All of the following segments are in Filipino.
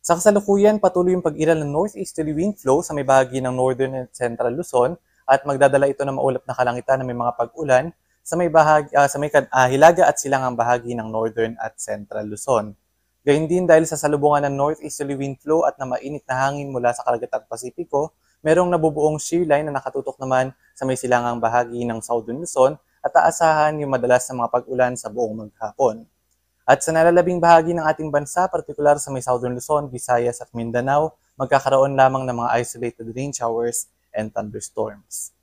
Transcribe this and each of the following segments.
Sa kasalukuyan, patuloy yung pag-iral ng northeasterly wind flow sa may bahagi ng northern and central Luzon at magdadala ito ng maulap na kalangitan na may mga pag-ulan sa may hilaga at silangang bahagi ng northern at central Luzon. Gayun din dahil sa salubungan ng northeasterly wind flow at na mainit na hangin mula sa karagatang Pasipiko, merong nabubuong shear line na nakatutok naman sa may silangang bahagi ng southern Luzon at aasahan yung madalas na mga pag-ulan sa buong maghapon. At sa nalalabing bahagi ng ating bansa, partikular sa may Southern Luzon, Visayas at Mindanao, magkakaroon lamang ng mga isolated rain showers and thunderstorms.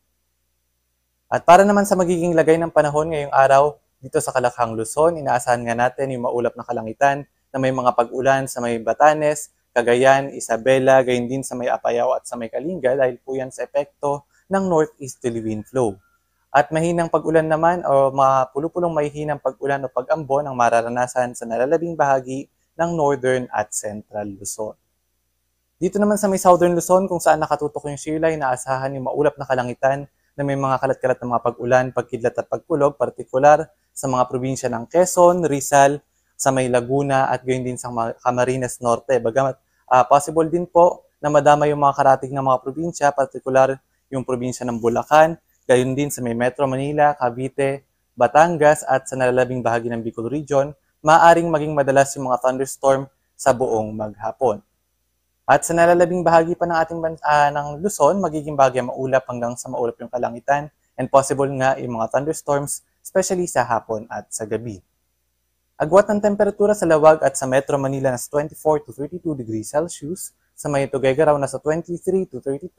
At para naman sa magiging lagay ng panahon ngayong araw, dito sa Kalakhang Luzon, inaasahan nga natin yung maulap na kalangitan na may mga pag-ulan sa may Batanes, Cagayan, Isabela, gayon din sa may Apayao at sa may Kalinga dahil po yan sa epekto ng northeasterly wind flow. At mahinang pag-ulan naman o mapulupulong mahihinang pag-ulan o pag-ambon ang mararanasan sa nalalabing bahagi ng Northern at Central Luzon. Dito naman sa may Southern Luzon kung saan nakatutok yung shear line, naasahan yung maulap na kalangitan na may mga kalat-kalat na mga pag-ulan, pagkidlat at pagkulog, partikular sa mga probinsya ng Quezon, Rizal, sa may Laguna at gayon din sa Camarines Norte. Bagamat possible din po na madama yung mga karating ng mga probinsya, partikular yung probinsya ng Bulacan, gayon din sa may Metro Manila, Cavite, Batangas at sa nalalabing bahagi ng Bicol Region, maaaring maging madalas yung mga thunderstorm sa buong maghapon. At sa nalalabing bahagi pa ng ating ng Luzon, magiging bahagi maulap hanggang sa maulap yung kalangitan and possible nga yung mga thunderstorms, especially sa hapon at sa gabi. Agwat ng temperatura sa Lawag at sa Metro Manila nasa 24 to 32 degrees Celsius, sa may Tuguegarao nasa 23 to 32,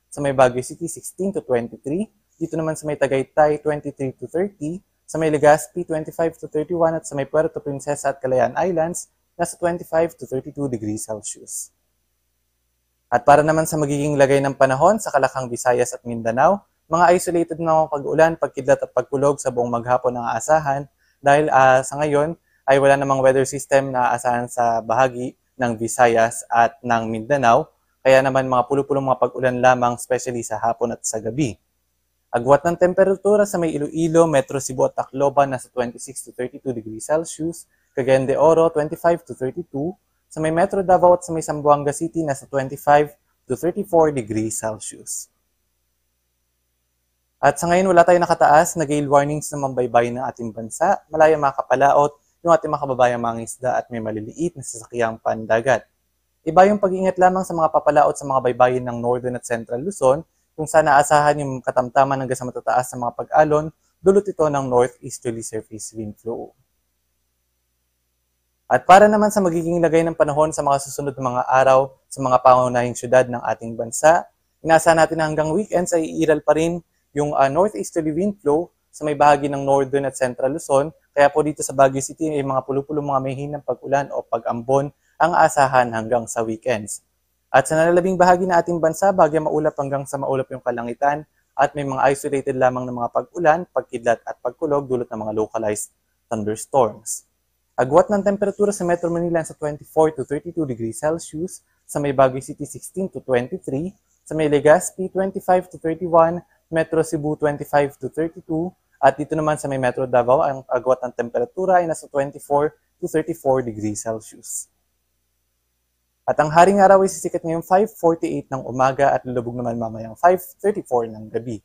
sa may Baguio City 16 to 23, dito naman sa may Tagaytay, 23 to 30, sa may Legazpi, 25 to 31, at sa may Puerto Princesa at Calayan Islands, nasa 25 to 32 degrees Celsius. At para naman sa magiging lagay ng panahon sa Kalakhang, Visayas at Mindanao, mga isolated na pag-ulan, pagkidlat at pagkulog sa buong maghapon ang aasahan dahil sa ngayon ay wala namang weather system na aasahan sa bahagi ng Visayas at ng Mindanao, kaya naman mga pulupulong mga pag-ulan lamang, especially sa hapon at sa gabi. Agwat ng temperatura sa may Iloilo, Metro Cebu at Tacloban nasa 26 to 32 degrees Celsius, Cagayan de Oro 25 to 32, sa may Metro Davao at sa may Zamboanga City nasa 25 to 34 degrees Celsius. At sa ngayon wala tayong nakataas na gale warnings na mambaybayin ng ating bansa, malaya makapalaot yung ating mga kababayang mga isda at may maliliit na sasakyang pandagat. Iba yung pag-iingat lamang sa mga papalaot sa mga baybayin ng Northern at Central Luzon, kung saan naasahan yung katamtaman hanggang sa matataas na mga pag-alon, dulot ito ng northeasterly surface wind flow. At para naman sa magiging lagay ng panahon sa mga susunod na mga araw sa mga pangunahing syudad ng ating bansa, inaasahan natin na hanggang weekends ay iiral pa rin yung northeasterly wind flow sa may bahagi ng Northern at Central Luzon, kaya po dito sa Baguio City ay mga pulupulong mga mahihinang pag-ulan o pag-ambon ang aasahan hanggang sa weekends. At sa nalalabing bahagi ng ating bansa, bahagi maulap hanggang sa maulap yung kalangitan at may mga isolated lamang ng mga pag-ulan, pagkidlat at pagkulog dulot ng mga localized thunderstorms. Agwat ng temperatura sa Metro Manila sa 24 to 32 degrees Celsius, sa may Baguio City 16 to 23, sa may Legazpi 25 to 31, Metro Cebu 25 to 32, at dito naman sa may Metro Davao, ang agwat ng temperatura ay nasa 24 to 34 degrees Celsius. At ang haring araw ay sisikat ngayong 5:48 ng umaga at lulubog naman mamayang 5:34 ng gabi.